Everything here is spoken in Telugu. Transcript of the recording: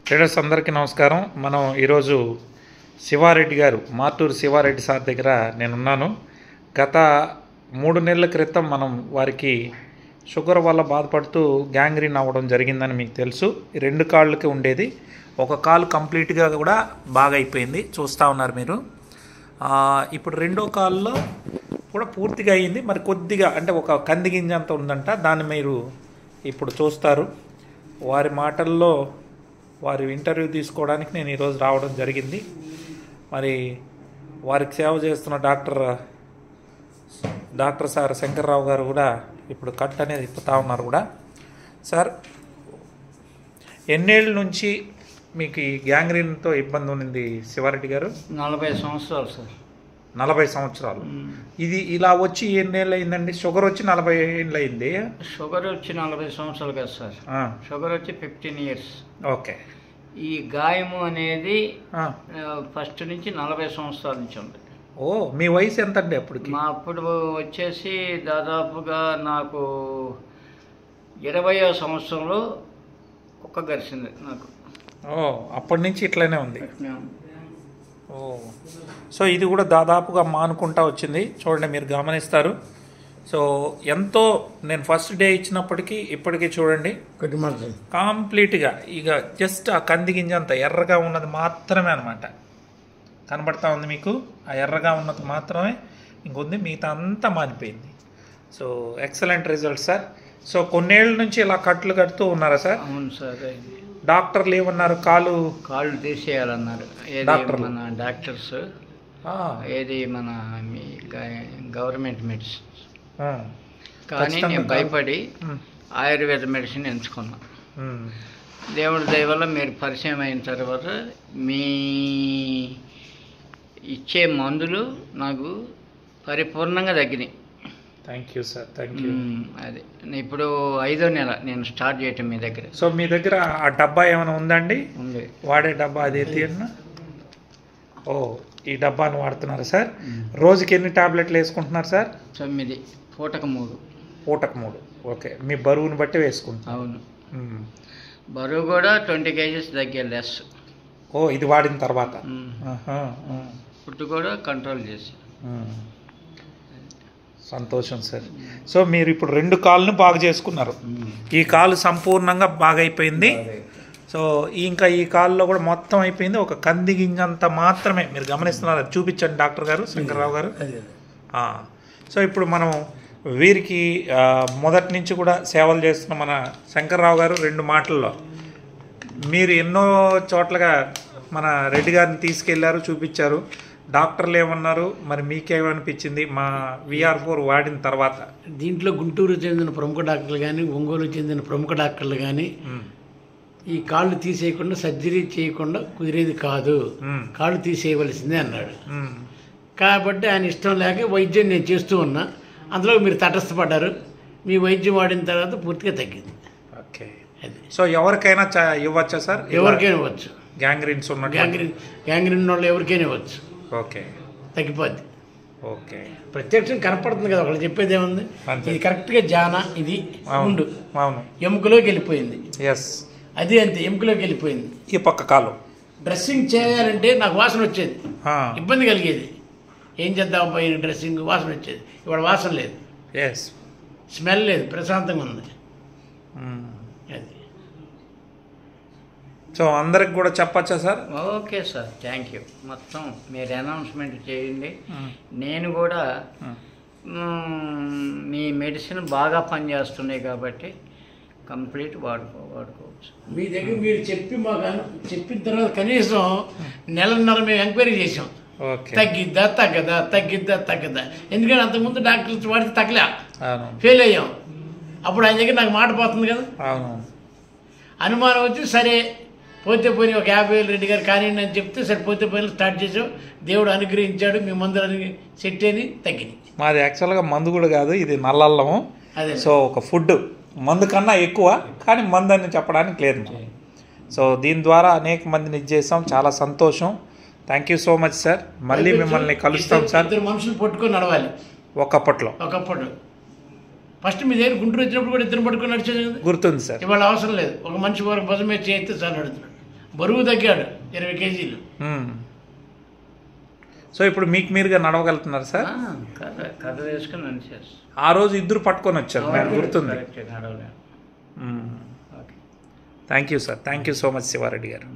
ట్రేడర్స్ అందరికీ నమస్కారం. మనం ఈరోజు శివారెడ్డి గారు, మార్టూరు శివారెడ్డి సార్ దగ్గర నేనున్నాను. గత 3 నెలల క్రితం మనం వారికి షుగర్ వల్ల బాధపడుతూ గ్యాంగ్రీన్ అవ్వడం జరిగిందని మీకు తెలుసు. 2 కాళ్ళకి ఉండేది, ఒక కాలు కంప్లీట్గా కూడా బాగా అయిపోయింది, చూస్తూ ఉన్నారు మీరు. ఇప్పుడు 2వ కాల్లో కూడా పూర్తిగా అయ్యింది, మరి కొద్దిగా అంటే ఒక కంది గింజ అంత ఉందంట. దాన్ని మీరు ఇప్పుడు చూస్తారు. వారి మాటల్లో వారి ఇంటర్వ్యూ తీసుకోవడానికి నేను ఈరోజు రావడం జరిగింది. మరి వారికి సేవ చేస్తున్న డాక్టర్ సార్ శంకర్రావు గారు కూడా ఇప్పుడు కట్ అనేది ఇప్పుతా ఉన్నారు కూడా. సార్, ఎన్నేళ్ళ నుంచి మీకు ఈ గ్యాంగ్రీన్తో ఇబ్బంది ఉంది శివారెడ్డి గారు? 40 సంవత్సరాలు సార్. 40 సంవత్సరాలు. ఇది ఇలా వచ్చి ఎన్నేళ్ళు అయిందండి? షుగర్ వచ్చి 40 ఏళ్ళు అయింది. షుగర్ వచ్చి 40 సంవత్సరాలు కదా సార్. షుగర్ వచ్చి 15 ఇయర్స్. ఓకే. ఈ గాయము అనేది ఫస్ట్ నుంచి 40 సంవత్సరాల నుంచి ఉంది. ఓ, మీ వయసు ఎంత అండి అప్పటికి? మా అప్పుడు వచ్చేసి దాదాపుగా నాకు 20వ సంవత్సరంలో కుక్క గరిచింది నాకు. ఓ, అప్పటి నుంచి ఇట్లానే ఉంది. ఓ, సో ఇది కూడా దాదాపుగా మానుకుంటా వచ్చింది. చూడండి, మీరు గమనిస్తారు. సో ఎంతో నేను ఫస్ట్ డే ఇచ్చినప్పటికీ ఇప్పటికీ చూడండి కంప్లీట్గా ఇక జస్ట్ ఆ కంది గింజ అంత ఎర్రగా ఉన్నది మాత్రమే అనమాట కనబడతా ఉంది మీకు. ఆ ఎర్రగా ఉన్నది మాత్రమే ఇంకొంది, మిగతా అంతా మానిపోయింది. So excellent result sir. So కొన్నేళ్ళ నుంచి ఇలా కట్లు కడుతూ ఉన్నారా సార్? అవును సార్. డాక్టర్లు ఏమన్నారు? కాళ్ళు తీసేయాలన్నారు. మన డాక్టర్స్ ఏది మన మీ గవర్నమెంట్ మెడిసిన్స్. కానీ నేను భయపడి ఆయుర్వేద మెడిసిన్ ఎంచుకున్నా. దేవుడి దయ వల్ల మీరు పరిచయం అయిన తర్వాత మీ ఇచ్చే మందులు నాకు పరిపూర్ణంగా తగ్గినాయి. Thank you sir, thank you. అది ఇప్పుడు 5వ నెల నేను స్టార్ట్ చేయటం మీ దగ్గర. సో మీ దగ్గర ఆ డబ్బా ఏమైనా ఉందండి? ఉంది. వాడే డబ్బా అది తీయన్నా? ఓ, ఈ డబ్బాను వాడుతున్నారా సార్? రోజుకి ఎన్ని టాబ్లెట్లు వేసుకుంటున్నారు సార్? 9, పూటకు 3. పూటకు 3. ఓకే. మీ బరువుని బట్టి వేసుకుంటారు? అవును. బరువు కూడా 20 kgs తగ్గే లెస్. ఓ, ఇది వాడిన తర్వాత? ఫుడ్ కూడా కంట్రోల్ చేసి. సంతోషం సార్. సో మీరు ఇప్పుడు 2 కాళ్ళను బాగా చేసుకున్నారు. ఈ కాలు సంపూర్ణంగా బాగా అయిపోయింది. సో ఇంకా ఈ కాల్లో కూడా మొత్తం అయిపోయింది. ఒక కంది గింజంత మాత్రమే మీరు గమనిస్తున్నారు. చూపించండి డాక్టర్ గారు, శంకర్రావు గారు. సో ఇప్పుడు మనం వీరికి మొదటి నుంచి కూడా సేవలు చేస్తున్న మన శంకర్రావు గారు 2 మాటల్లో, మీరు ఎన్నో చోట్లగా మన రెడ్డి గారిని తీసుకెళ్లారు, చూపించారు. డాక్టర్లు ఏమన్నారు, మరి మీకేమనిపించింది మా VR4 వాడిన తర్వాత? దీంట్లో గుంటూరు చెందిన ప్రముఖ డాక్టర్లు కానీ, ఒంగోలు చెందిన ప్రముఖ డాక్టర్లు కానీ ఈ కాళ్ళు తీసేయకుండా సర్జరీ చేయకుండా కుదిరేది కాదు, కాళ్ళు తీసేయవలసిందే అన్నాడు. కాబట్టి ఆయన ఇష్టం లేక వైద్యం నేను చేస్తూ ఉన్నా. అందులో మీరు తటస్థపడ్డారు. మీ వైద్యం వాడిన తర్వాత పూర్తిగా తగ్గింది. ఓకే. సో ఎవరికైనా ఇవ్వచ్చా సార్? ఎవరికైనా ఇవ్వచ్చు. గ్యాంగ్రీన్స్ ఉన్న గ్యాంగ్రీన్ వాళ్ళు ఎవరికైనా ఇవ్వచ్చు. ఓకే. తగ్గిపోద్ది. ఓకే. ప్రత్యక్షం కనపడుతుంది కదా, ఒకళ్ళు చెప్పేది ఏముంది. ఇది కరెక్ట్గా జానా, ఇది ఉండు, అవును, ఎముకలోకి వెళ్ళిపోయింది. ఎస్, అది అంతే, ఎముకలోకి వెళ్ళిపోయింది. ఈ పక్క కాలు డ్రెస్సింగ్ చేయాలంటే నాకు వాసన వచ్చేది, ఇబ్బంది కలిగేది. ఏం చేద్దాం పోయిన డ్రెస్సింగ్ వాసన వచ్చేది. ఇవాళ వాసన లేదు, స్మెల్ లేదు, ప్రశాంతంగా ఉంది. అది. సో అందరికి కూడా చెప్పచ్చా sir? Okay sir, thank you. మొత్తం మీరు అనౌన్స్మెంట్ చేయండి. నేను కూడా మీ మెడిసిన్ బాగా పనిచేస్తున్నాయి కాబట్టి కంప్లీట్ వాడుకోవచ్చు. మీ దగ్గర మీరు చెప్పిన తర్వాత కనీసం నెలన్నర మేము ఎంక్వైరీ చేసాం. తగ్గిద్దా తగ్గదా. ఎందుకంటే అంతకుముందు డాక్టర్స్ వాడితే తగ్గలే, ఫెయిల్ అయ్యాం. అప్పుడు ఆయన దగ్గర నాకు మాట పోతుంది కదా, అనుమానం వచ్చి సరే పోతే పోయి ఒక 50,000 రెడ్డి గారు కానీ అని చెప్తే సరే పోతే పోయి స్టార్ట్ చేసాం. దేవుడు అనుగ్రహించాడు, మీ మందులు సెట్ అయింది, తగ్గింది. మాది యాక్చువల్గా మందు కూడా కాదు, ఇది నల్లల్లము. అదే. సో ఒక ఫుడ్ మందు కన్నా ఎక్కువ, కానీ మందు అని చెప్పడానికి లేదు. సో దీని ద్వారా అనేక మందిని చేసాం. చాలా సంతోషం. Thank you so much sir. మళ్ళీ మిమ్మల్ని కలుస్తాం సార్. 2 మనుషులు పట్టుకొని నడవాలి ఒకప్పట్లో. ఫస్ట్ మీ దగ్గర గుంటూరు వచ్చినప్పుడు కూడా 2 పట్టుకొని నడిచేది కదా, గుర్తుంది సార్. ఇవాళ అవసరం లేదు, ఒక మనిషి వరకు భుజం మీద చేస్తే సార్ నడుతున్నాడు. బరువు తగ్గాడు 20 కేజీలు. సో ఇప్పుడు మీకు మీరుగా నడవగలుగుతున్నారు సార్? కర్ర వేసుకుని నడిచేస్తాను. ఆ రోజు ఇద్దరు పట్టుకొని వచ్చారు, నాకు గుర్తుంది. నడవలేను. Thank you sir, thank you so much Shiva Reddy గారు.